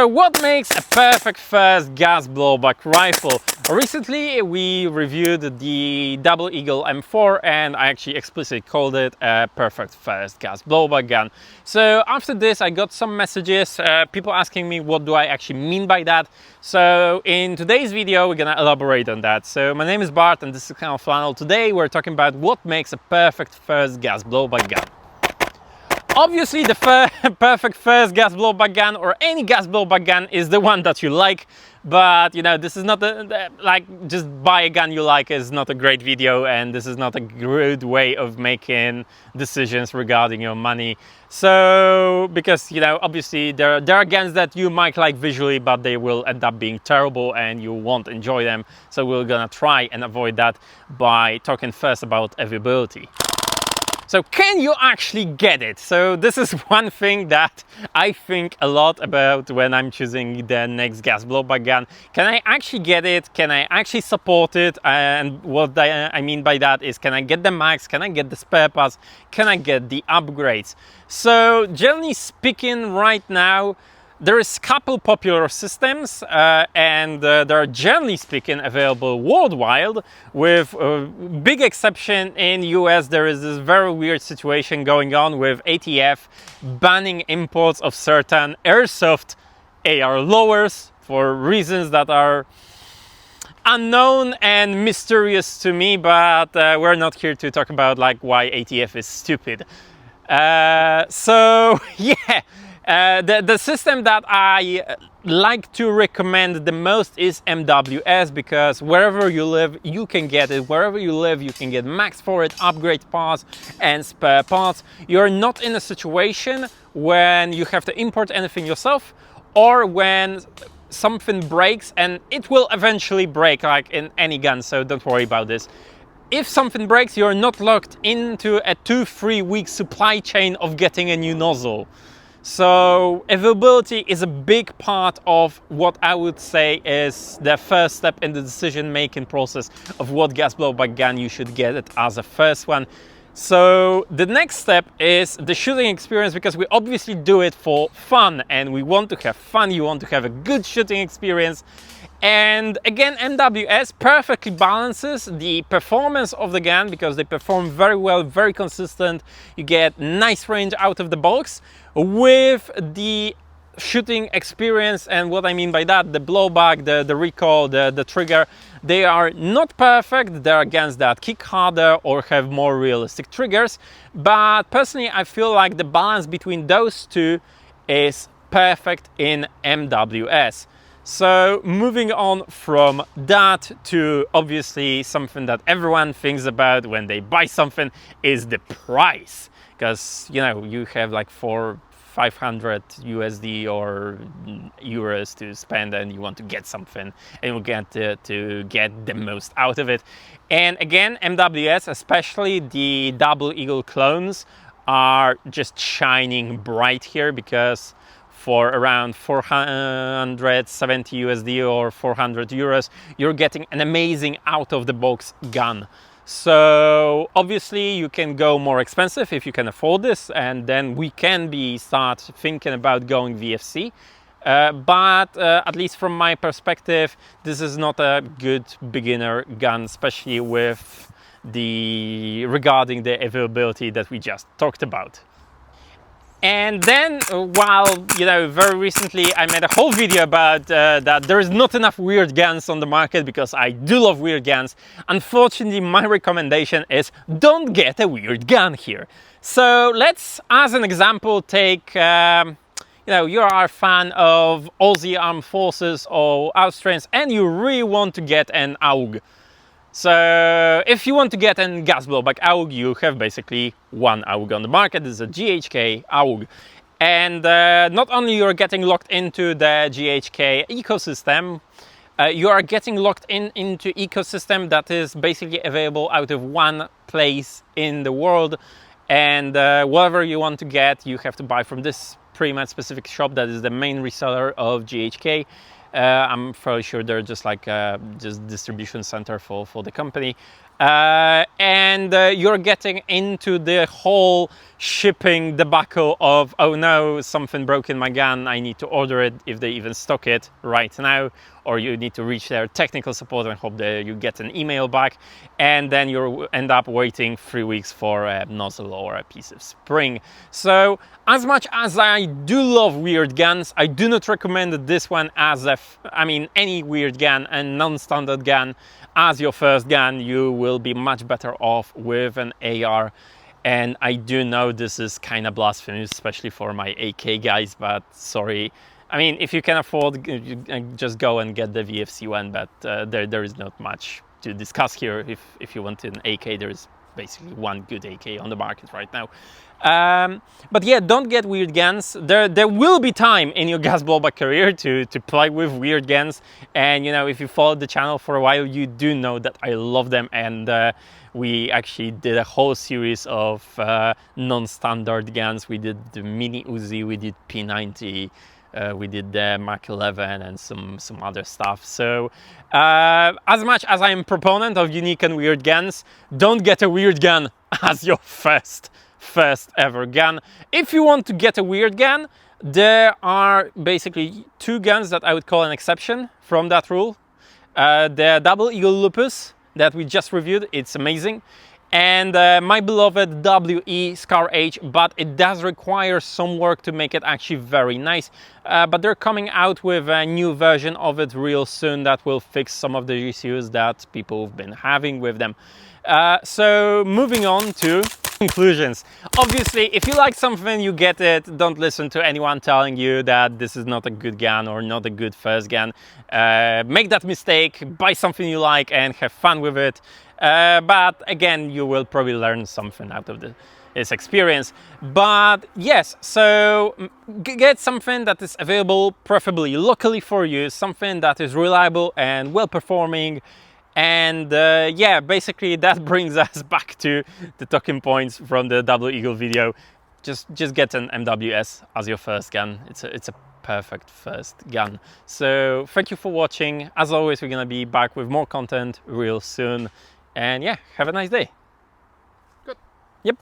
So what makes a perfect first gas blowback rifle? Recently we reviewed the Double Eagle M4 and I actually explicitly called it a perfect first gas blowback gun. So after this I got some messages, people asking me what do I actually mean by that. So in today's video we're gonna elaborate on that. So my name is Bart and this is kind of Flannel. Today we're talking about what makes a perfect first gas blowback gun. Obviously the perfect first gas blowback gun or any gas blowback gun is the one that you like, but you know, this is not like just buy a gun you like is not a great video, and this is not a good way of making decisions regarding your money. So because you know, obviously there are guns that you might like visually but they will end up being terrible and you won't enjoy them, so we're gonna try and avoid that by talking first about availability. So can you actually get it? So this is one thing that I think a lot about when I'm choosing the next gas blowback gun. Can I actually get it? Can I actually support it? And what I mean by that is, can I get the max? Can I get the spare parts? Can I get the upgrades? So generally speaking, right now, there is a couple popular systems and they are generally speaking available worldwide, with a big exception in US. There is this very weird situation going on with ATF banning imports of certain Airsoft AR lowers for reasons that are unknown and mysterious to me, but we're not here to talk about like why ATF is stupid. So yeah. The system that I like to recommend the most is MWS, because wherever you live you can get it. Wherever you live you can get max for it, upgrade parts and spare parts. You're not in a situation when you have to import anything yourself, or when something breaks, and it will eventually break like in any gun, so don't worry about this. If something breaks, you're not locked into a 2-3 week supply chain of getting a new nozzle. So availability is a big part of what I would say is the first step in the decision-making process of what gas blowback gun you should get it as a first one. So the next step is the shooting experience, because we obviously do it for fun and we want to have fun. You want to have a good shooting experience. And again, MWS perfectly balances the performance of the gun, because they perform very well, very consistent. You get nice range out of the box with the shooting experience. And what I mean by that, the blowback, the recoil, the trigger, they are not perfect. There are guns that kick harder or have more realistic triggers, but personally I feel like the balance between those two is perfect in MWS. So moving on from that to obviously something that everyone thinks about when they buy something is the price, because you know, you have like 500 USD or euros to spend and you want to get something and you get to get the most out of it. And again, MWS, especially the Double Eagle clones, are just shining bright here, because for around 470 USD or 400 euros, you're getting an amazing out-of-the-box gun. So obviously you can go more expensive if you can afford this, and then we can start thinking about going VFC. But at least from my perspective, this is not a good beginner gun, especially with regarding the availability that we just talked about. And then, while, you know, very recently I made a whole video about that there is not enough weird guns on the market, because I do love weird guns. Unfortunately, my recommendation is don't get a weird gun here. So let's, as an example, take, you know, you are a fan of Aussie Armed Forces or Austrians and you really want to get an AUG. So if you want to get a gas blowback AUG, you have basically one AUG on the market. This is a GHK AUG. And not only you're getting locked into the GHK ecosystem, you are getting locked into ecosystem that is basically available out of one place in the world. And whatever you want to get, you have to buy from this pretty much specific shop that is the main reseller of GHK. I'm fairly sure they're just like just distribution center for the company. And you're getting into the whole shipping debacle of, oh no, something broke in my gun, I need to order it if they even stock it right now, or you need to reach their technical support and hope that you get an email back, and then you end up waiting 3 weeks for a nozzle or a piece of spring. So as much as I do love weird guns, I do not recommend this one as any weird gun and non-standard gun as your first gun. You will be much better off with an AR. And I do know this is kind of blasphemous, especially for my AK guys, but sorry. I mean, if you can afford, just go and get the VFC one, but there is not much to discuss here. If you want an AK, there is basically one good AK on the market right now. But yeah, don't get weird guns. There will be time in your gas blowback career to play with weird guns. And you know, if you followed the channel for a while, you do know that I love them. And we actually did a whole series of non-standard guns. We did the Mini Uzi, we did P90, we did the Mach 11 and some other stuff. So as much as I'm a proponent of unique and weird guns, don't get a weird gun as your first ever gun. If you want to get a weird gun, there are basically 2 guns that I would call an exception from that rule. The Double Eagle Lupus that we just reviewed, it's amazing. And my beloved WE Scar H, but it does require some work to make it actually very nice. But they're coming out with a new version of it real soon that will fix some of the issues that people have been having with them. So moving on to conclusions. Obviously, if you like something, you get it. Don't listen to anyone telling you that this is not a good gun or not a good first gun. Make that mistake, buy something you like and have fun with it. But again, you will probably learn something out of this experience. But yes, so get something that is available, preferably locally for you, something that is reliable and well performing. And yeah, basically that brings us back to the talking points from the Double Eagle video. Just get an MWS as your first gun. It's a perfect first gun. So thank you for watching. As always, we're gonna be back with more content real soon. And yeah, have a nice day.